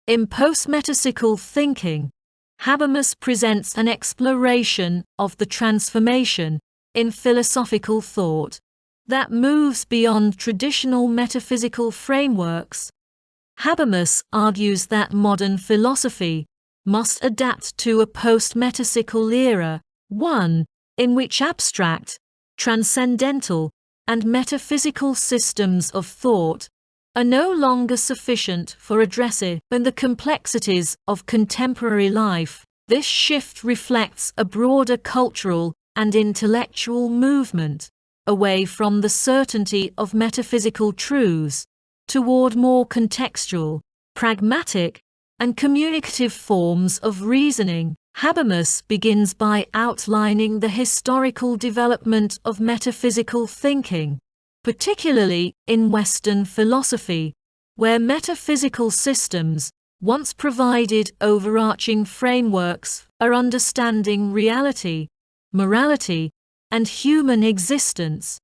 In postmetaphysical thinking, Habermas presents an exploration of the transformation in philosophical thought that moves beyond traditional metaphysical frameworks. Habermas argues that modern philosophy must adapt to a postmetaphysical era, one in which abstract, transcendental, and metaphysical systems of thought are no longer sufficient for addressing the complexities of contemporary life. This shift reflects a broader cultural and intellectual movement away from the certainty of metaphysical truths toward more contextual, pragmatic, and communicative forms of reasoning. Habermas begins by outlining the historical development of metaphysical thinking, particularly in Western philosophy, where metaphysical systems once provided overarching frameworks for understanding reality, morality, and human existence.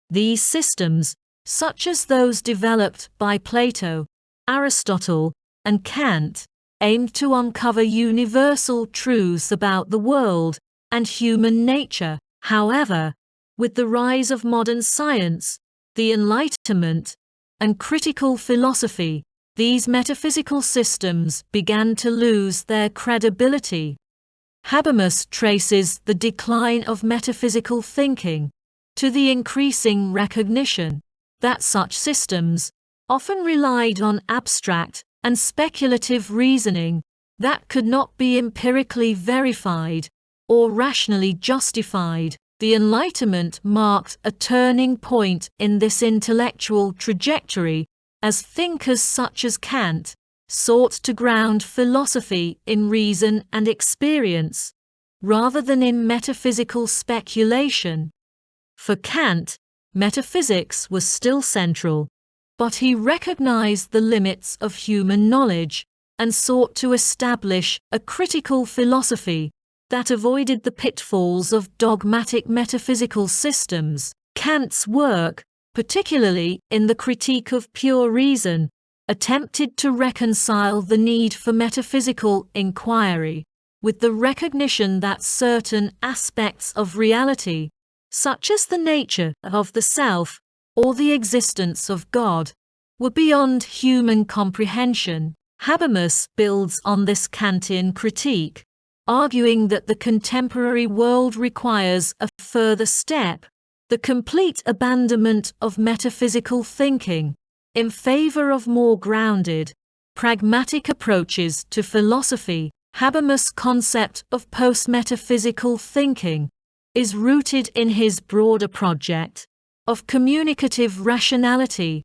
These systems, such as those developed by Plato, Aristotle, and Kant, aimed to uncover universal truths about the world and human nature. However, with the rise of modern science, the Enlightenment, and critical philosophy, these metaphysical systems began to lose their credibility. Habermas traces the decline of metaphysical thinking to the increasing recognition that such systems often relied on abstract and speculative reasoning that could not be empirically verified or rationally justified. The Enlightenment marked a turning point in this intellectual trajectory as thinkers such as Kant sought to ground philosophy in reason and experience, rather than in metaphysical speculation. For Kant, metaphysics was still central, but he recognized the limits of human knowledge and sought to establish a critical philosophy that avoided the pitfalls of dogmatic metaphysical systems. Kant's work, particularly in the Critique of Pure Reason, attempted to reconcile the need for metaphysical inquiry with the recognition that certain aspects of reality, such as the nature of the self or the existence of God, were beyond human comprehension. Habermas builds on this Kantian critique, arguing that the contemporary world requires a further step, the complete abandonment of metaphysical thinking, in favor of more grounded, pragmatic approaches to philosophy. Habermas' concept of postmetaphysical thinking is rooted in his broader project of communicative rationality.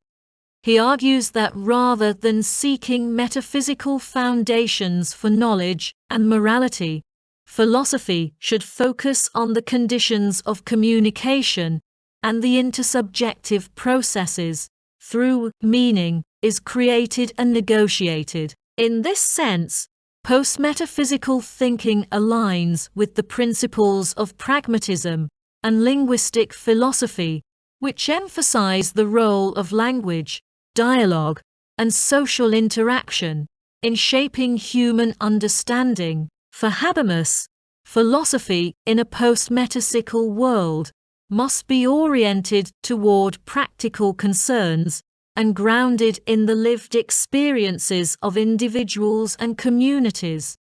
He argues that rather than seeking metaphysical foundations for knowledge and morality, philosophy should focus on the conditions of communication and the intersubjective processes through meaning is created and negotiated. In this sense, postmetaphysical thinking aligns with the principles of pragmatism and linguistic philosophy, which emphasize the role of language, dialogue, and social interaction in shaping human understanding. For Habermas, philosophy in a postmetaphysical world must be oriented toward practical concerns and grounded in the lived experiences of individuals and communities,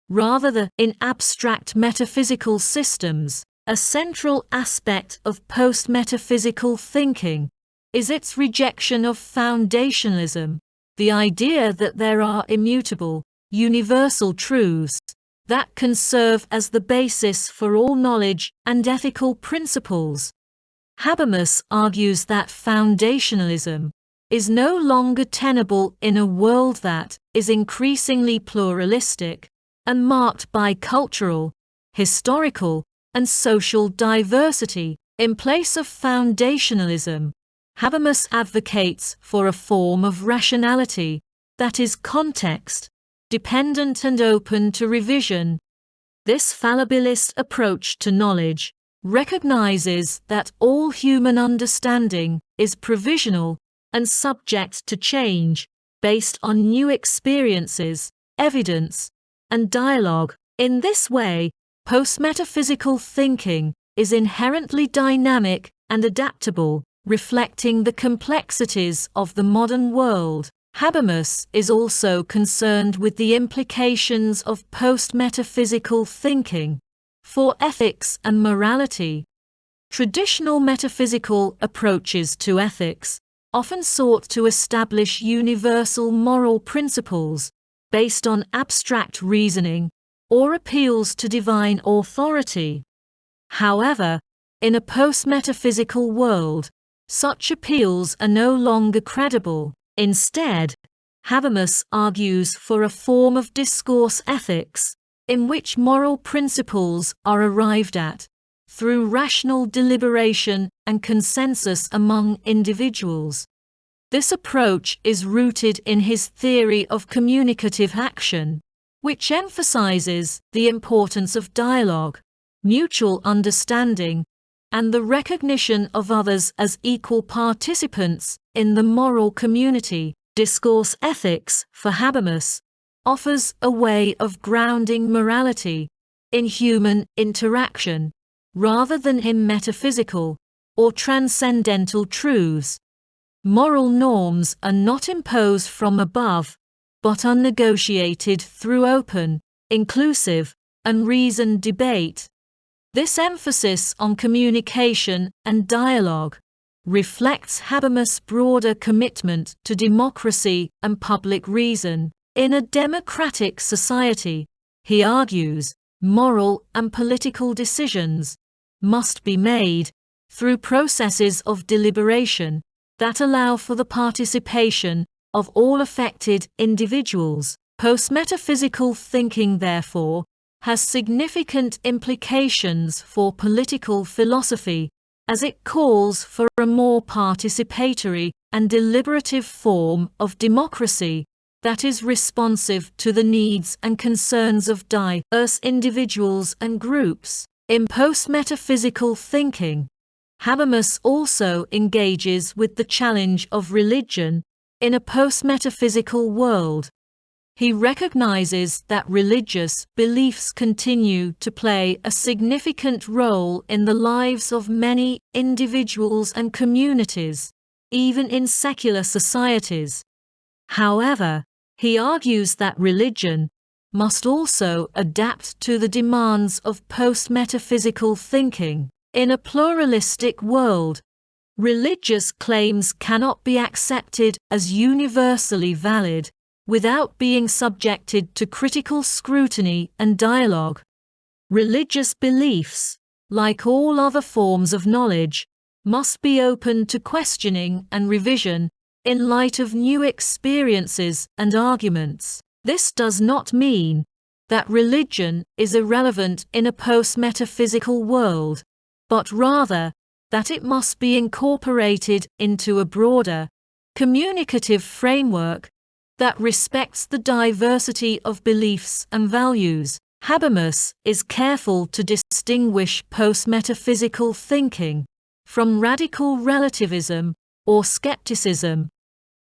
rather than in abstract metaphysical systems. A central aspect of postmetaphysical thinking is its rejection of foundationalism, the idea that there are immutable, universal truths that can serve as the basis for all knowledge and ethical principles. Habermas argues that foundationalism is no longer tenable in a world that is increasingly pluralistic and marked by cultural, historical, and social diversity. In place of foundationalism, Habermas advocates for a form of rationality that is context-dependent and open to revision. This fallibilist approach to knowledge recognizes that all human understanding is provisional and subject to change, based on new experiences, evidence, and dialogue. In this way, postmetaphysical thinking is inherently dynamic and adaptable, reflecting the complexities of the modern world. Habermas is also concerned with the implications of postmetaphysical thinking for ethics and morality. Traditional metaphysical approaches to ethics often sought to establish universal moral principles based on abstract reasoning or appeals to divine authority. However, in a post-metaphysical world, such appeals are no longer credible. Instead, Habermas argues for a form of discourse ethics, in which moral principles are arrived at through rational deliberation and consensus among individuals. This approach is rooted in his theory of communicative action, which emphasizes the importance of dialogue, mutual understanding, and the recognition of others as equal participants in the moral community. Discourse ethics, for Habermas, offers a way of grounding morality in human interaction, rather than in metaphysical or transcendental truths. Moral norms are not imposed from above, but are negotiated through open, inclusive, and reasoned debate. This emphasis on communication and dialogue reflects Habermas' broader commitment to democracy and public reason. In a democratic society, he argues, moral and political decisions must be made through processes of deliberation that allow for the participation of all affected individuals. Postmetaphysical thinking, therefore, has significant implications for political philosophy, as it calls for a more participatory and deliberative form of democracy that is responsive to the needs and concerns of diverse individuals and groups. In postmetaphysical thinking, Habermas also engages with the challenge of religion in a postmetaphysical world. He recognizes that religious beliefs continue to play a significant role in the lives of many individuals and communities, even in secular societies. However, he argues that religion must also adapt to the demands of post-metaphysical thinking. In a pluralistic world, religious claims cannot be accepted as universally valid without being subjected to critical scrutiny and dialogue. Religious beliefs, like all other forms of knowledge, must be open to questioning and revision in light of new experiences and arguments. This does not mean that religion is irrelevant in a post-metaphysical world, but rather that it must be incorporated into a broader, communicative framework that respects the diversity of beliefs and values. Habermas is careful to distinguish post-metaphysical thinking from radical relativism or skepticism.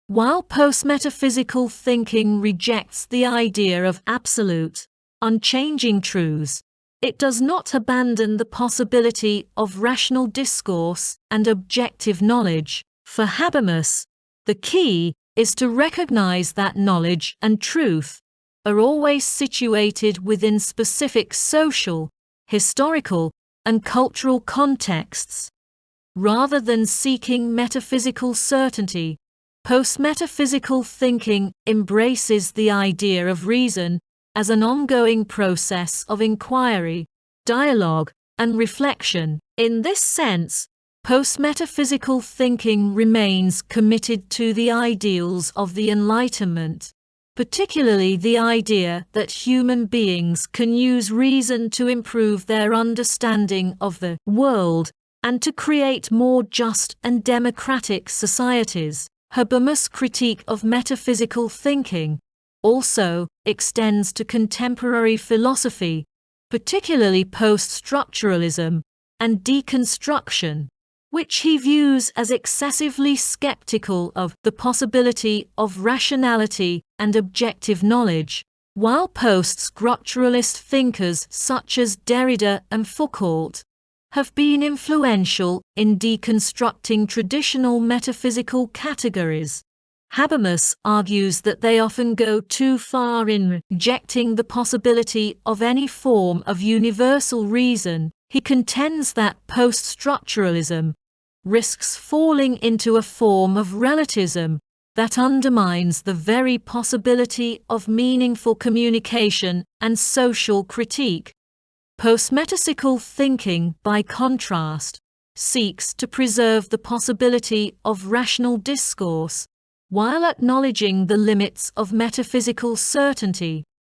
While post-metaphysical thinking rejects the idea of absolute, unchanging truths, it does not abandon the possibility of rational discourse and objective knowledge. For Habermas, the key is to recognize that knowledge and truth are always situated within specific social, historical, and cultural contexts. Rather than seeking metaphysical certainty, post-metaphysical thinking embraces the idea of reason as an ongoing process of inquiry, dialogue, and reflection. In this sense, post-metaphysical thinking remains committed to the ideals of the Enlightenment, particularly the idea that human beings can use reason to improve their understanding of the world and to create more just and democratic societies. Habermas' critique of metaphysical thinking also extends to contemporary philosophy, particularly post-structuralism and deconstruction. which he views as excessively skeptical of the possibility of rationality and objective knowledge, while post-structuralist thinkers such as Derrida and Foucault have been influential in deconstructing traditional metaphysical categories. Habermas argues that they often go too far in rejecting the possibility of any form of universal reason. He contends that post-structuralism risks falling into a form of relativism that undermines the very possibility of meaningful communication and social critique. Postmetaphysical thinking, by contrast, seeks to preserve the possibility of rational discourse, while acknowledging the limits of metaphysical certainty.